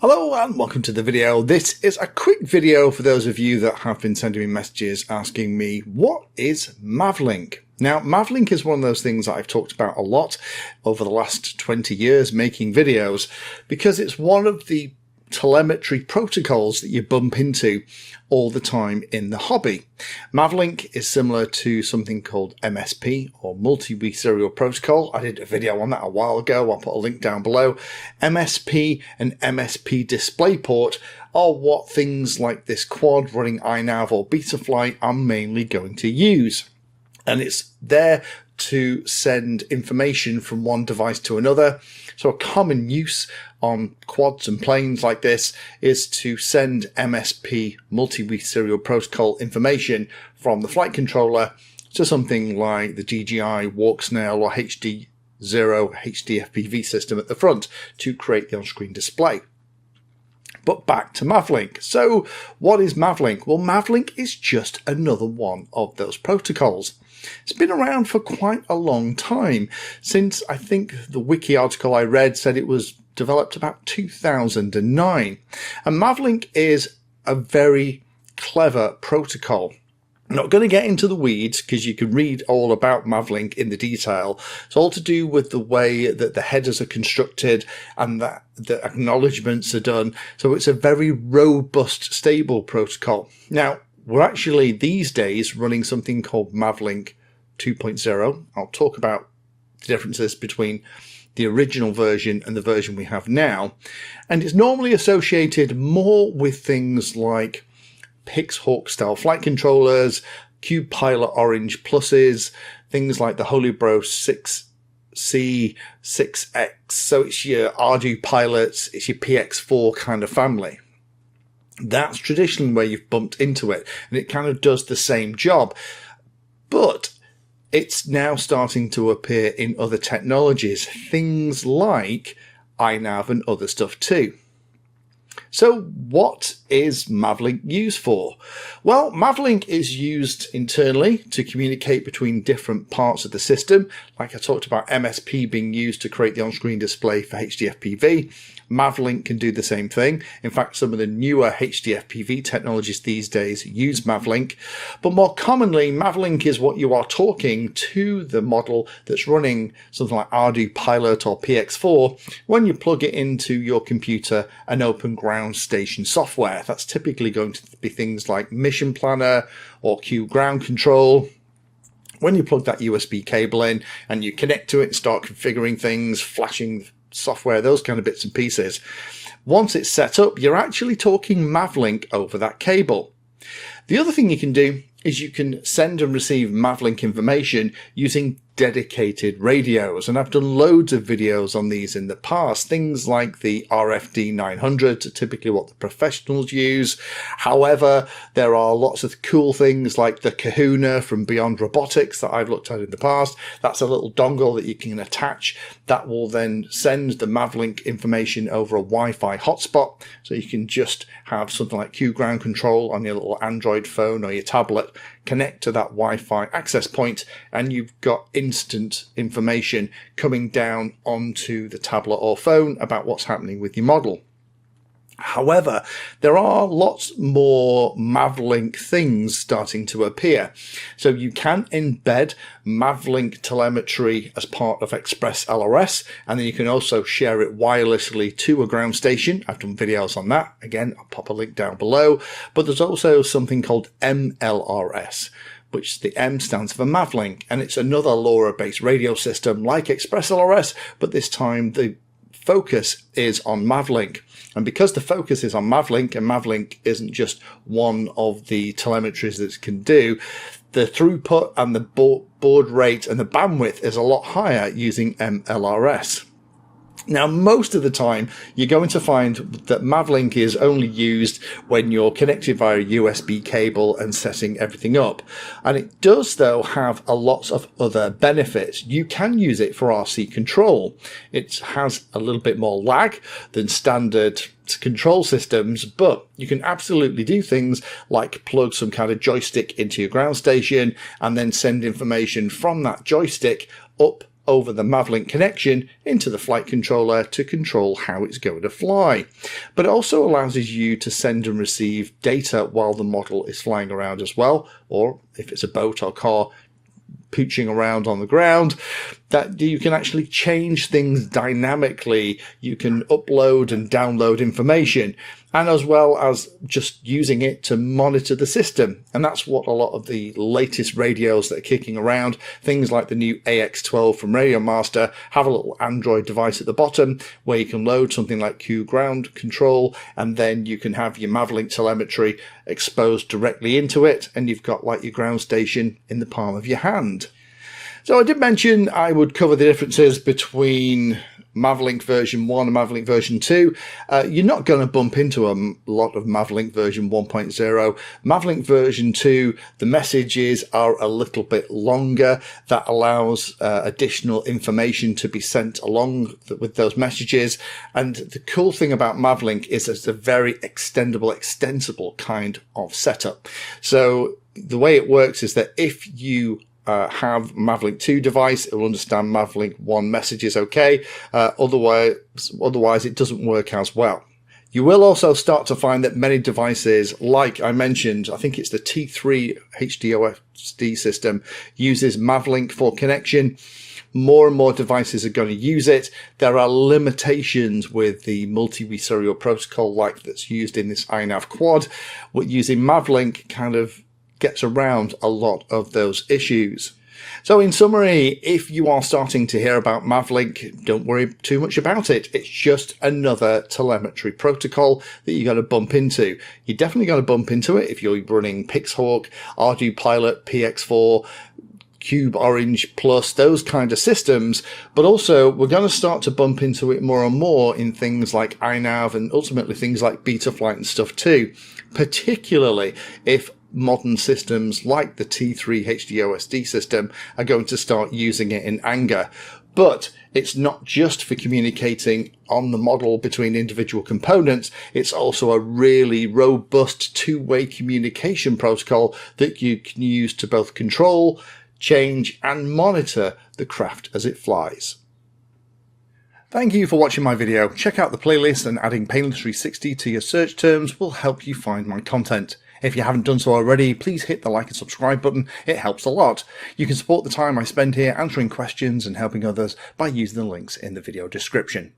Hello and welcome to the video. This is a quick video for those of you that have been sending me messages asking me, what is MAVLink? Now, MAVLink is one of those things that I've talked about a lot over the last 20 years making videos because it's one of the telemetry protocols that you bump into all the time in the hobby. MAVLink is similar to something called MSP or multi-weak serial protocol. I did a video on that a while ago. I'll put a link down below. MSP and MSP DisplayPort are what things like this quad running iNav or Betaflight are mainly going to use. And it's there to send information from one device to another. So a common use on quads and planes like this is to send MSP multi-weak serial protocol information from the flight controller to something like the DJI Walk Snail or HD0 HDFPV system at the front to create the on-screen display. But back to MAVLink. So what is MAVLink? Well, MAVLink is just another one of those protocols. It's been around for quite a long time, since I think the wiki article I read said it was developed about 2009. And MAVLink is a very clever protocol. I'm not going to get into the weeds because you can read all about MAVLink in the detail. It's all to do with the way that the headers are constructed and that the acknowledgements are done. So it's a very robust, stable protocol. Now, we're actually these days running something called MAVLink 2.0. I'll talk about the differences between the original version and the version we have now. And it's normally associated more with things like Pixhawk style flight controllers, QPilot Orange Pluses, things like the Holybro 6C, 6X. So it's your Ardu pilots, it's your PX4 kind of family. That's traditionally where you've bumped into it, and it kind of does the same job. But it's now starting to appear in other technologies, things like iNav and other stuff too. So what is MAVLink used for? Well, MAVLink is used internally to communicate between different parts of the system. Like I talked about MSP being used to create the on-screen display for HDFPV. MAVLink can do the same thing. In fact, some of the newer HDFPV technologies these days use MAVLink. But more commonly, MAVLink is what you are talking to the model that's running something like Ardu Pilot or PX4 when you plug it into your computer and open ground station software. That's typically going to be things like Mission Planner or Q Ground Control. When you plug that USB cable in and you connect to it and start configuring things, flashing software, those kind of bits and pieces. Once it's set up, you're actually talking MAVLink over that cable. The other thing you can do is you can send and receive MAVLink information using dedicated radios, and I've done loads of videos on these in the past. Things like the RFD 900 are typically what the professionals use. However, there are lots of cool things like the Kahuna from Beyond Robotics that I've looked at in the past. That's a little dongle that you can attach that will then send the MAVLink information over a Wi-Fi hotspot, so you can just have something like Q Ground Control on your little Android phone or your tablet, connect to that Wi-Fi access point, and you've got instant information coming down onto the tablet or phone about what's happening with your model. However, there are lots more MAVLink things starting to appear. So you can embed MAVLink telemetry as part of Express LRS, and then you can also share it wirelessly to a ground station. I've done videos on that. Again, I'll pop a link down below. But there's also something called MLRS, which the M stands for MAVLink, and it's another LoRa-based radio system like Express LRS, but this time the focus is on MAVLink. And because the focus is on MAVLink, and MAVLink isn't just one of the telemetries that it can do, the throughput and the baud rate and the bandwidth is a lot higher using MLRS. Now, most of the time, you're going to find that MAVLink is only used when you're connected via a USB cable and setting everything up. And it does, though, have a lot of other benefits. You can use it for RC control. It has a little bit more lag than standard control systems, but you can absolutely do things like plug some kind of joystick into your ground station and then send information from that joystick up over the MAVLink connection into the flight controller to control how it's going to fly. But it also allows you to send and receive data while the model is flying around as well, or if it's a boat or car pooching around on the ground, that you can actually change things dynamically. You can upload and download information, and as well as just using it to monitor the system. And that's what a lot of the latest radios that are kicking around, things like the new AX12 from Radio Master, have a little Android device at the bottom where you can load something like Q ground control, and then you can have your MAVLink telemetry exposed directly into it, and you've got like your ground station in the palm of your hand. So I did mention I would cover the differences between MAVLink version 1 and MAVLink version 2. You're not going to bump into a lot of MAVLink version 1.0. MAVLink version 2, the messages are a little bit longer. That allows additional information to be sent along with those messages. And the cool thing about MAVLink is it's a very extensible kind of setup. So the way it works is that if you have MAVLink 2 device, it will understand MAVLink 1 messages okay. Otherwise it doesn't work as well. You will also start to find that many devices, like I mentioned, I think it's the T3 HDOSD system, uses MAVLink for connection. More and more devices are going to use it. There are limitations with the multi-way serial protocol like that's used in this iNav quad. What using MAVLink kind of gets around a lot of those issues. So in summary, if you are starting to hear about MAVLink, don't worry too much about it. It's just another telemetry protocol that you're going to bump into. You're definitely going to bump into it if you're running Pixhawk, ArduPilot, PX4, Cube Orange Plus, those kind of systems. But also we're going to start to bump into it more and more in things like iNav and ultimately things like Betaflight and stuff too, particularly if modern systems like the T3 HDOSD system are going to start using it in anger. But it's not just for communicating on the model between individual components, it's also a really robust two-way communication protocol that you can use to both control, change and monitor the craft as it flies. Thank you for watching my video. Check out the playlist, and adding Painless 360 to your search terms will help you find my content. If you haven't done so already, please hit the like and subscribe button. It helps a lot. You can support the time I spend here answering questions and helping others by using the links in the video description.